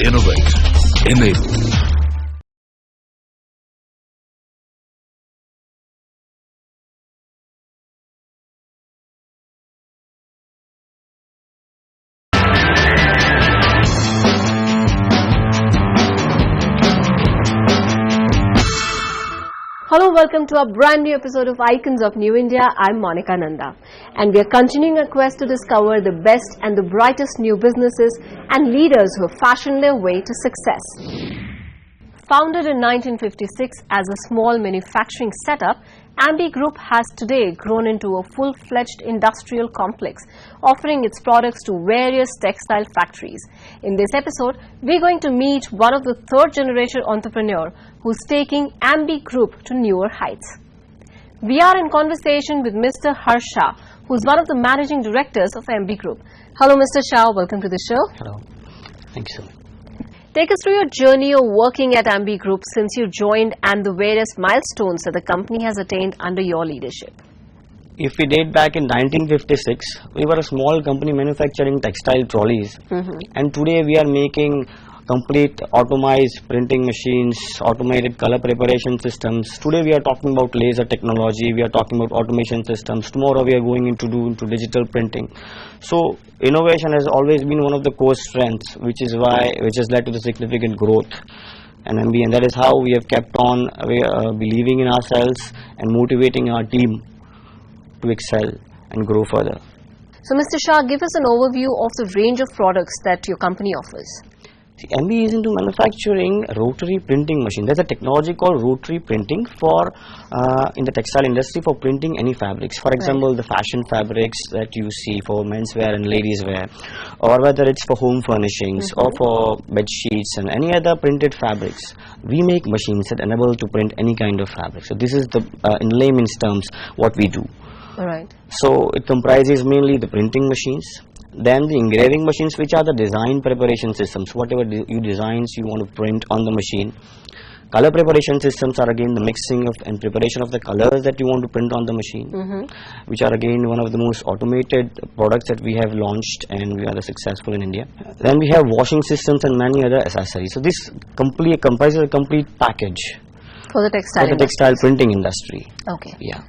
Innovate. Enable. Hello, welcome to a brand new episode of Icons of New India. I'm Monica Nanda, and we are continuing our quest to discover the best and the brightest new businesses and leaders who have fashioned their way to success. Founded in 1956 as a small manufacturing setup, Embee Group has today grown into a full-fledged industrial complex, offering its products to various textile factories. In this episode, we're going to meet one of the third-generation entrepreneur who's taking Embee Group to newer heights. We are in conversation with Mr. Harsha, who's one of the managing directors of Embee Group. Hello, Mr. Shah. Welcome to the show. Hello. Thank you so much. Take us through your journey of working at Embee Group since you joined and the various milestones that the company has attained under your leadership. If we date back in 1956, we were a small company manufacturing textile trolleys, and today we are making complete automized printing machines, automated color preparation systems. Today we are talking about laser technology, we are talking about automation systems. Tomorrow we are going into digital printing. So innovation has always been one of the core strengths, which has led to the significant growth and Embee, and that is how we have kept on believing in ourselves and motivating our team to excel and grow further. So Mr. Shah, give us an overview of the range of products that your company offers. See, Embee is into manufacturing rotary printing machine. There's a technology called rotary printing for in the textile industry for printing any fabrics. For example, the fashion fabrics that you see for menswear and ladies wear, or whether it's for home furnishings or for bed sheets and any other printed fabrics. We make machines that enable to print any kind of fabric. So this is the in layman's terms what we do. All right. So it comprises mainly the printing machines, then the engraving machines, which are the design preparation systems. Whatever you designs you want to print on the machine. Color preparation systems are again the mixing of and preparation of the colors that you want to print on the machine, which are again one of the most automated products that we have launched, and we are successful in India. Then we have washing systems and many other accessories. So this comprises a complete package For the textile printing industry. Okay. Yeah.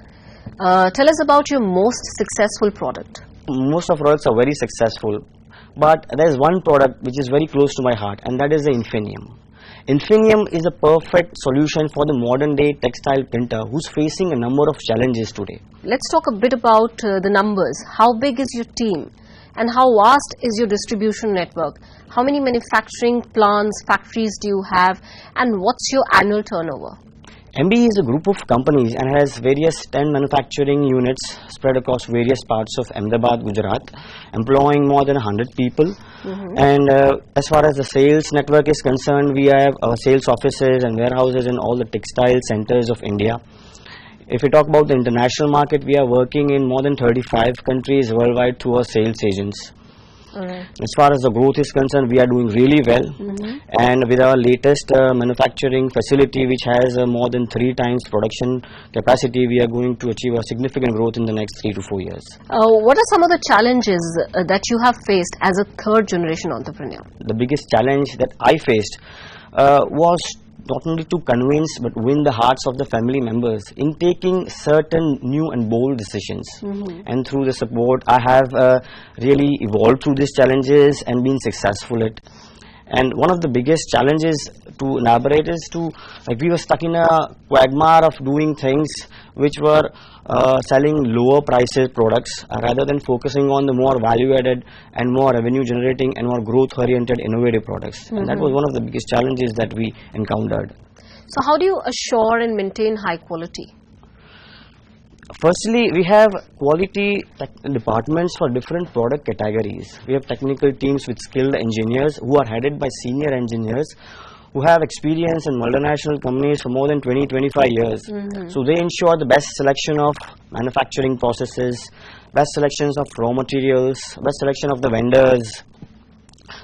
Tell us about your most successful product. Most of products are very successful, but there is one product which is very close to my heart, and that is the Infinium. Infinium is a perfect solution for the modern day textile printer who's facing a number of challenges today. Let's talk a bit about the numbers. How big is your team? And how vast is your distribution network? How many manufacturing plants, factories do you have? And what's your annual turnover? Embee is a group of companies and has various 10 manufacturing units spread across various parts of Ahmedabad, Gujarat, employing more than 100 people. And as far as the sales network is concerned, we have our sales offices and warehouses in all the textile centers of India. If we talk about the international market, we are working in more than 35 countries worldwide through our sales agents. As far as the growth is concerned, we are doing really well, and with our latest manufacturing facility, which has more than 3 times production capacity, we are going to achieve a significant growth in the next 3 to 4 years. What are some of the challenges that you have faced as a third generation entrepreneur? The biggest challenge that I faced was not only to convince but win the hearts of the family members in taking certain new and bold decisions. And through the support, I have really evolved through these challenges and been successful at. And one of the biggest challenges to elaborate is we were stuck in a quagmire of doing things which were selling lower prices products rather than focusing on the more value added and more revenue generating and more growth oriented innovative products. And that was one of the biggest challenges that we encountered. So how do you assure and maintain high quality? Firstly, we have quality departments for different product categories. We have technical teams with skilled engineers who are headed by senior engineers who have experience in multinational companies for more than 20-25 years. So they ensure the best selection of manufacturing processes, best selections of raw materials, best selection of the vendors.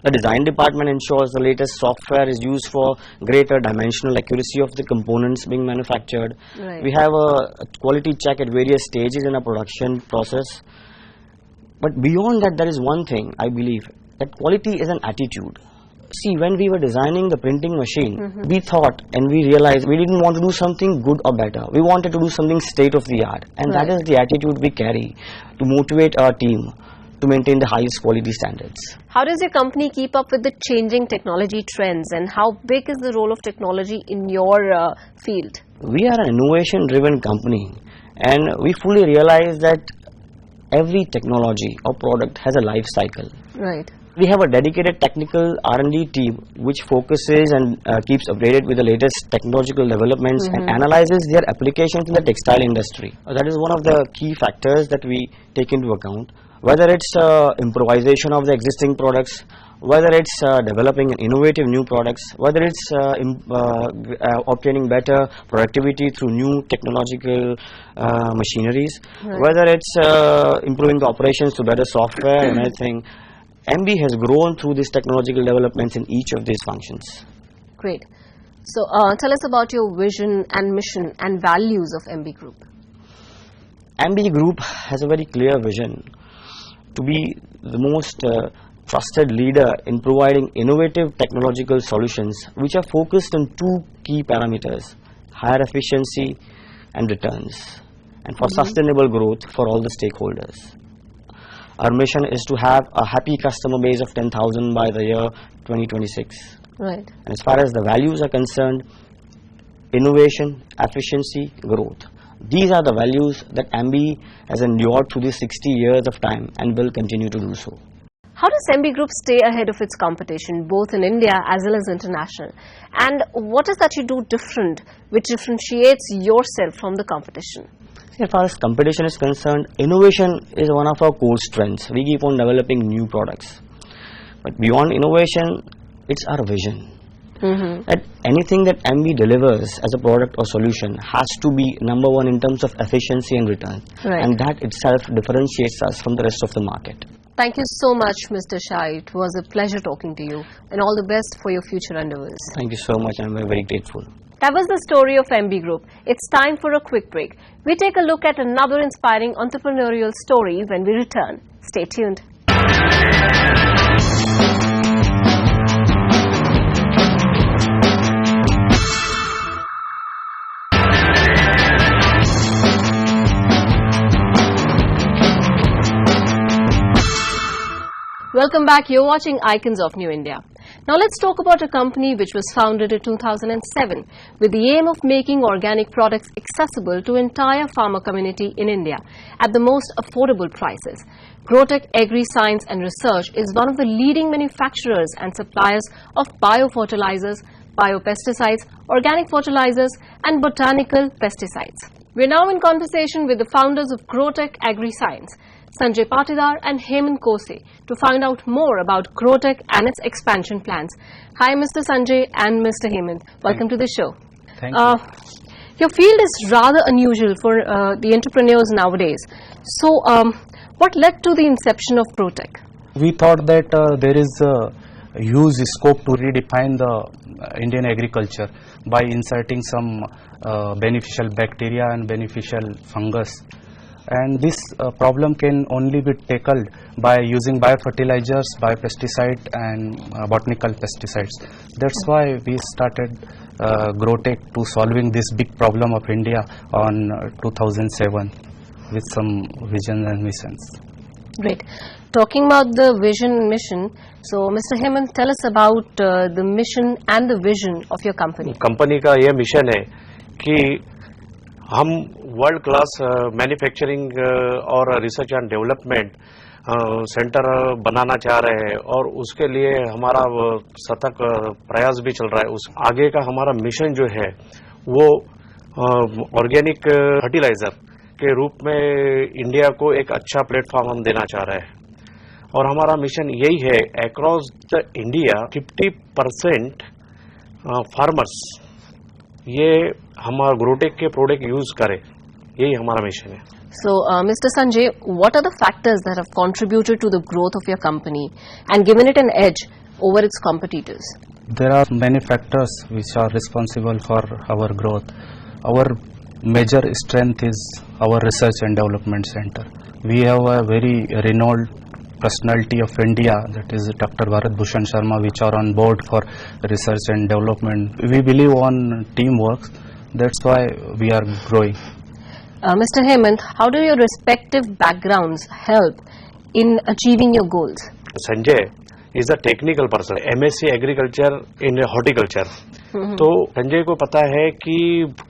The design department ensures the latest software is used for greater dimensional accuracy of the components being manufactured. We have a quality check at various stages in a production process. But beyond that, there is one thing I believe, that quality is an attitude. See, when we were designing the printing machine, we thought and we realized we didn't want to do something good or better. We wanted to do something state of the art, and that is the attitude we carry to motivate our team to maintain the highest quality standards. How does your company keep up with the changing technology trends, and how big is the role of technology in your field? We are an innovation-driven company, and we fully realize that every technology or product has a life cycle. Right. We have a dedicated technical R&D team which focuses and keeps updated with the latest technological developments and analyzes their applications in the textile industry. That is one of the key factors that we take into account. Whether it's improvisation of the existing products, whether it's developing innovative new products, whether it's obtaining better productivity through new technological machineries, whether it's improving the operations through better software and everything. Embee has grown through these technological developments in each of these functions. Great. So tell us about your vision and mission and values of Embee Group. Embee Group has a very clear vision to be the most trusted leader in providing innovative technological solutions which are focused on two key parameters: higher efficiency and returns, and for sustainable growth for all the stakeholders. Our mission is to have a happy customer base of 10,000 by the year 2026. Right. And as far as the values are concerned, innovation, efficiency, growth. These are the values that Embee has endured through these 60 years of time and will continue to do so. How does Embee Group stay ahead of its competition, both in India as well as international? And what is that you do different, which differentiates yourself from the competition? As far as competition is concerned, innovation is one of our core strengths. We keep on developing new products. But beyond innovation, it's our vision. That anything that Embee delivers as a product or solution has to be number one in terms of efficiency and return. And that itself differentiates us from the rest of the market. Thank you so much, Mr. Shah. It was a pleasure talking to you, and all the best for your future endeavors. Thank you so much, and I'm very grateful. That was the story of Embee Group. It's time for a quick break. We take a look at another inspiring entrepreneurial story when we return. Stay tuned. Welcome back. You're watching Icons of New India. Now let's talk about a company which was founded in 2007 with the aim of making organic products accessible to entire farmer community in India at the most affordable prices. Growtech Agri Science and Research is one of the leading manufacturers and suppliers of biofertilizers, biopesticides, organic fertilizers and botanical pesticides. We're now in conversation with the founders of Growtech Agri Science, Sanjay Patidar and Hemant Kose, to find out more about Growtech and its expansion plans. Hi Mr. Sanjay and Mr. Hemant. Welcome to the show. Thank you. Your field is rather unusual for the entrepreneurs nowadays. So what led to the inception of Growtech? We thought that there is a huge scope to redefine the Indian agriculture by inserting some beneficial bacteria and beneficial fungus. And this problem can only be tackled by using biofertilizers, biopesticide and botanical pesticides. That's why we started Growtech to solving this big problem of India on 2007 with some vision and missions. Great. Talking about the vision and mission, so Mr. Hemant, tell us about the mission and the vision of your company. Company का ये mission है कि हम world class manufacturing और research and development centre बनाना चाह रहे हैं और उसके लिए हमारा सतत प्रयास भी चल रहा है। उस आगे का हमारा मिशन जो है वो ऑर्गेनिक फर्टिलाइजर के रूप में इंडिया को एक अच्छा प्लेटफॉर्म हम देना चाह रहे हैं और हमारा मिशन यही है अक्रॉस द इंडिया 50% फार्मर्स ये हमारा ग्रोटेक के प्रोडक्ट यूज करें, यही हमारा मिशन है। So, Mr. Sanjay, what are the factors that have contributed to the growth of your company and given it an edge over its competitors? There are many factors which are responsible for our growth. Our major strength is our research and development center. We have a very renowned personality of India, that is Dr. Bharat Bhushan Sharma, which are on board for research and development. We believe on teamwork. That's why we are growing. Mr. Hemant, how do your respective backgrounds help in achieving your goals? Sanjay is a technical person, MSc Agriculture in Horticulture. तो संजय को पता है कि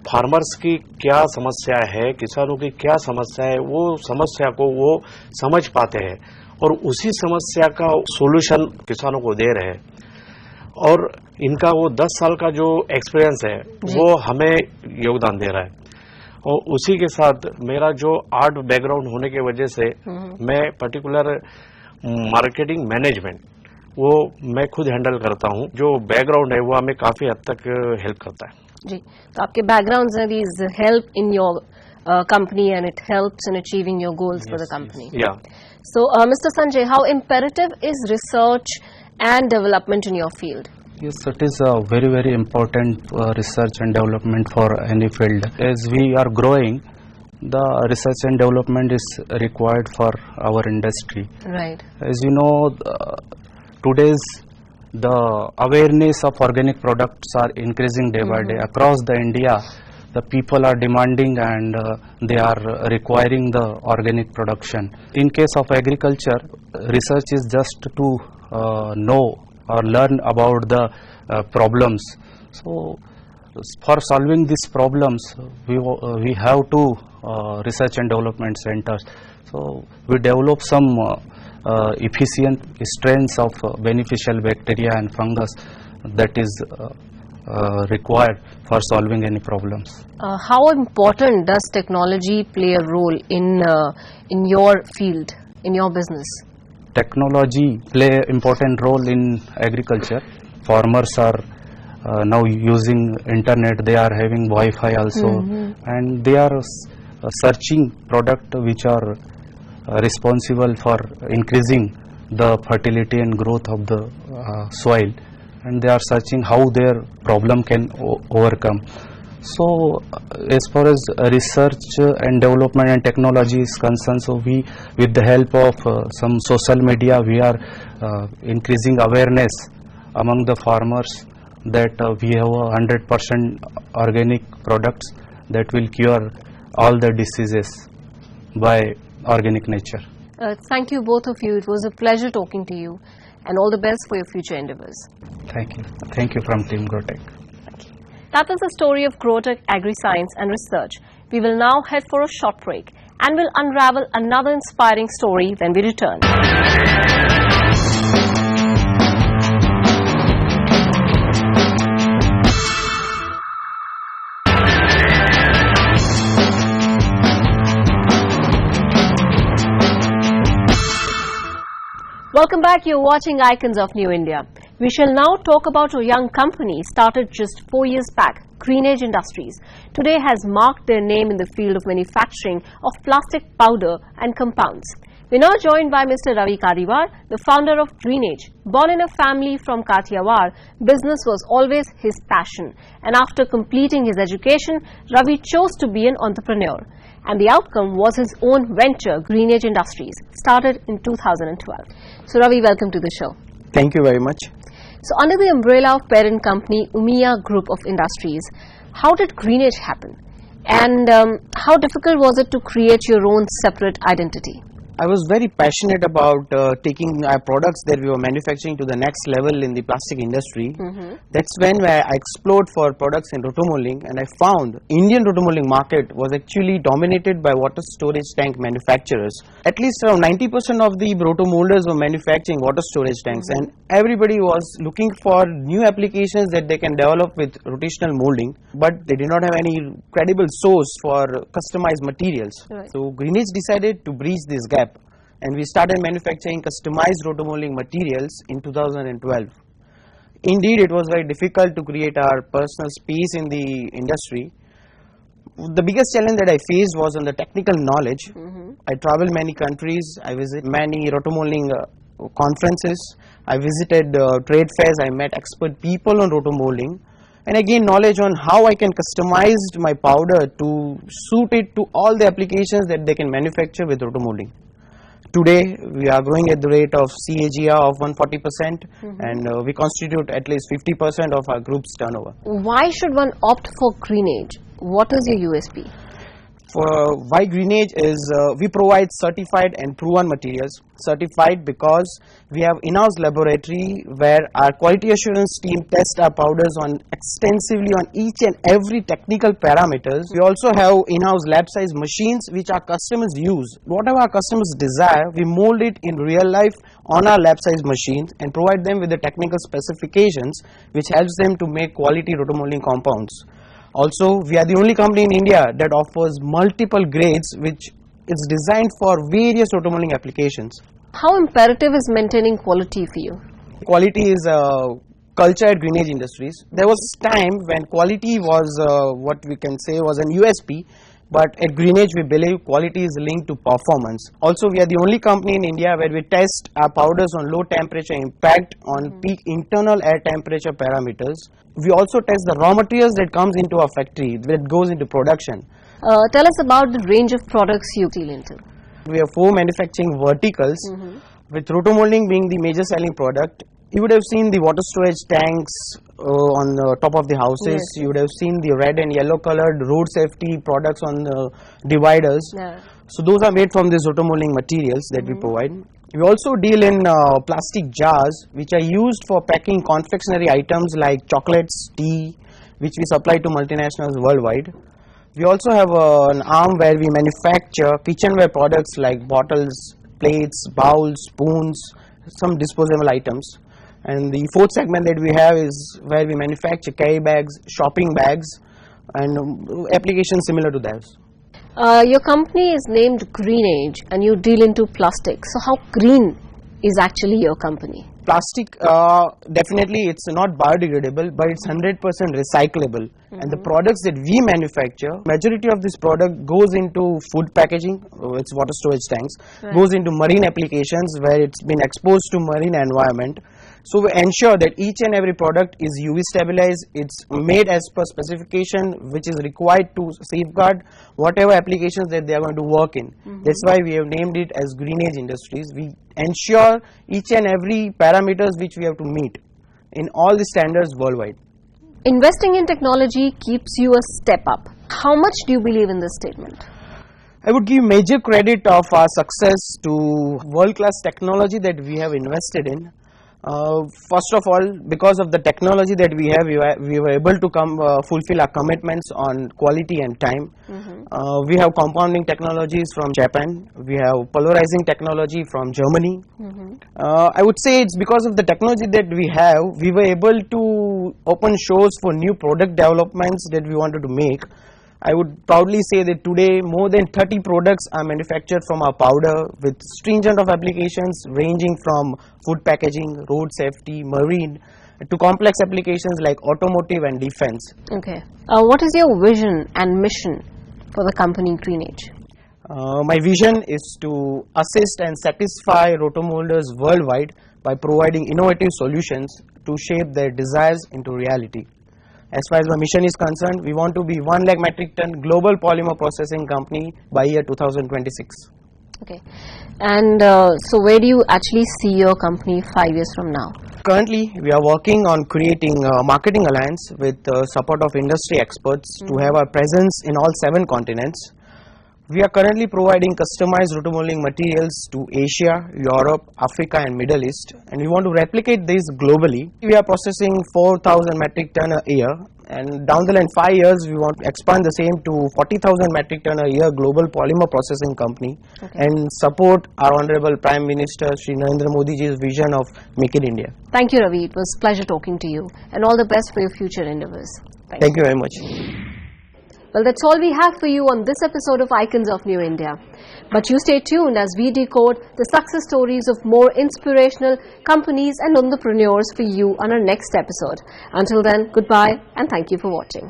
farmers की क्या समस्या है, किसानों की क्या समस्या है, वो समस्या को वो समझ पाते हैं और उसी समस्या का सॉल्यूशन किसानों को दे रहे हैं और इनका वो 10 साल का जो एक्सपीरियंस है वो हमें योगदान दे रहा है और उसी के साथ मेरा जो आर्ट बैकग्राउंड होने की वजह से मैं पर्टिकुलर मार्केटिंग मैनेजमेंट वो मैं खुद हैंडल करता हूँ. जो बैकग्राउंड है वो हमें काफी हद तक हेल्प करता है. जी, तो आपके बैकग्राउंड्स हैं, these help in your company and it helps in achieving your goals for the company. Yeah. So, Mr. Sanjay, how imperative is research and development in your field? Yes, it is a very, very important research and development for any field. As we are growing, the research and development is required for our industry. Right. As you know, today's the awareness of organic products are increasing day by day across the India. The people are demanding and they are requiring the organic production. In case of agriculture, research is just to know or learn about the problems. So for solving these problems, we have to research and development centers. So we develop some efficient strains of beneficial bacteria and fungus that is required for solving any problems. How important does technology play a role in your field, in your business? Technology play an important role in agriculture. Farmers are now using internet, they are having Wi-Fi also, and they are searching product which are responsible for increasing the fertility and growth of the soil, and they are searching how their problem can overcome. So as far as research and development and technology is concerned, so we, with the help of some social media, we are increasing awareness among the farmers that we have 100% organic products that will cure all the diseases by organic nature. Thank you both of you. It was a pleasure talking to you and all the best for your future endeavors. Thank you. Thank you from Team Growtech. That was the story of Growtech Agri-Science and Research. We will now head for a short break and will unravel another inspiring story when we return. Welcome back. You're watching Icons of New India. We shall now talk about a young company started just 4 years back, Greenage Industries. Today has marked their name in the field of manufacturing of plastic powder and compounds. We're now joined by Mr. Ravi Kadiwar, the founder of Greenage. Born in a family from Kathiawar, business was always his passion. And after completing his education, Ravi chose to be an entrepreneur. And the outcome was his own venture, Greenage Industries, started in 2012. So Ravi, welcome to the show. Thank you very much. So under the umbrella of parent company Umiya Group of Industries, how did Greenage happen? And how difficult was it to create your own separate identity? I was very passionate about taking our products that we were manufacturing to the next level in the plastic industry. That's when I explored for products in rotomolding, and I found Indian rotomolding market was actually dominated by water storage tank manufacturers. At least around 90% of the rotomolders were manufacturing water storage tanks, and everybody was looking for new applications that they can develop with rotational molding, but they did not have any credible source for customized materials. Right. So Greenage decided to bridge this gap, and we started manufacturing customized rotomolding materials in 2012. Indeed, it was very difficult to create our personal space in the industry. The biggest challenge that I faced was on the technical knowledge. I traveled many countries, I visited many rotomolding conferences, I visited trade fairs, I met expert people on rotomolding, and I gained knowledge on how I can customize my powder to suit it to all the applications that they can manufacture with rotomolding. Today, we are growing at the rate of CAGR of 140%, and we constitute at least 50% of our group's turnover. Why should one opt for Greenage? What is your USP? For why Greenage is, we provide certified and proven materials. Certified because we have in-house laboratory where our quality assurance team tests our powders on extensively on each and every technical parameters. We also have in-house lab size machines which our customers use. Whatever our customers desire, we mold it in real life on our lab size machines and provide them with the technical specifications which helps them to make quality rotomolding compounds. Also, we are the only company in India that offers multiple grades which is designed for various rotomolding applications. How imperative is maintaining quality for you? Quality is a culture at Greenage Industries. There was a time when quality was what we can say was an USP, but at Greenage we believe quality is linked to performance. Also, we are the only company in India where we test our powders on low temperature impact on peak internal air temperature parameters. We also test the raw materials that comes into our factory, that goes into production. Tell us about the range of products you deal into. We have 4 manufacturing verticals, with rotomolding being the major selling product. You would have seen the water storage tanks on the top of the houses. Yes. You would have seen the red and yellow colored road safety products on the dividers. Yeah. So those are made from these rotomolding materials that we provide. We also deal in plastic jars which are used for packing confectionery items like chocolates, tea, which we supply to multinationals worldwide. We also have an arm where we manufacture kitchenware products like bottles, plates, bowls, spoons, some disposable items. And the 4th segment that we have is where we manufacture carry bags, shopping bags, and applications similar to those. Your company is named Greenage and you deal into plastic. So how green is actually your company? Plastic, definitely it's not biodegradable, but it's 100% recyclable. And the products that we manufacture, majority of this product goes into food packaging, it's water storage tanks, goes into marine applications where it's been exposed to marine environment. So we ensure that each and every product is UV stabilized, it's made as per specification which is required to safeguard whatever applications that they are going to work in. That's why we have named it as Greenage Industries. We ensure each and every parameters which we have to meet in all the standards worldwide. Investing in technology keeps you a step up. How much do you believe in this statement? I would give major credit of our success to world-class technology that we have invested in. First of all, because of the technology that we have, we were able to fulfill our commitments on quality and time. We have compounding technologies from Japan. We have polarizing technology from Germany. I would say it's because of the technology that we have, we were able to open shows for new product developments that we wanted to make. I would proudly say that today more than 30 products are manufactured from our powder with stringent of applications ranging from food packaging, road safety, marine to complex applications like automotive and defense. Okay. What is your vision and mission for the company Greenage? My vision is to assist and satisfy rotomolders worldwide by providing innovative solutions to shape their desires into reality. As far as my mission is concerned, we want to be 1 lakh metric ton global polymer processing company by year 2026. Okay. And so where do you actually see your company 5 years from now? Currently, we are working on creating a marketing alliance with support of industry experts to have our presence in all 7 continents. We are currently providing customized rotomolding materials to Asia, Europe, Africa and Middle East, and we want to replicate this globally. We are processing 4,000 metric ton a year, and down the line 5 years we want to expand the same to 40,000 metric ton a year global polymer processing company and support our Honorable Prime Minister Shri Narendra Modi ji's vision of Make in India. Thank you, Ravi. It was a pleasure talking to you and all the best for your future endeavors. Thank you very much. Well, that's all we have for you on this episode of Icons of New India. But you stay tuned as we decode the success stories of more inspirational companies and entrepreneurs for you on our next episode. Until then, goodbye and thank you for watching.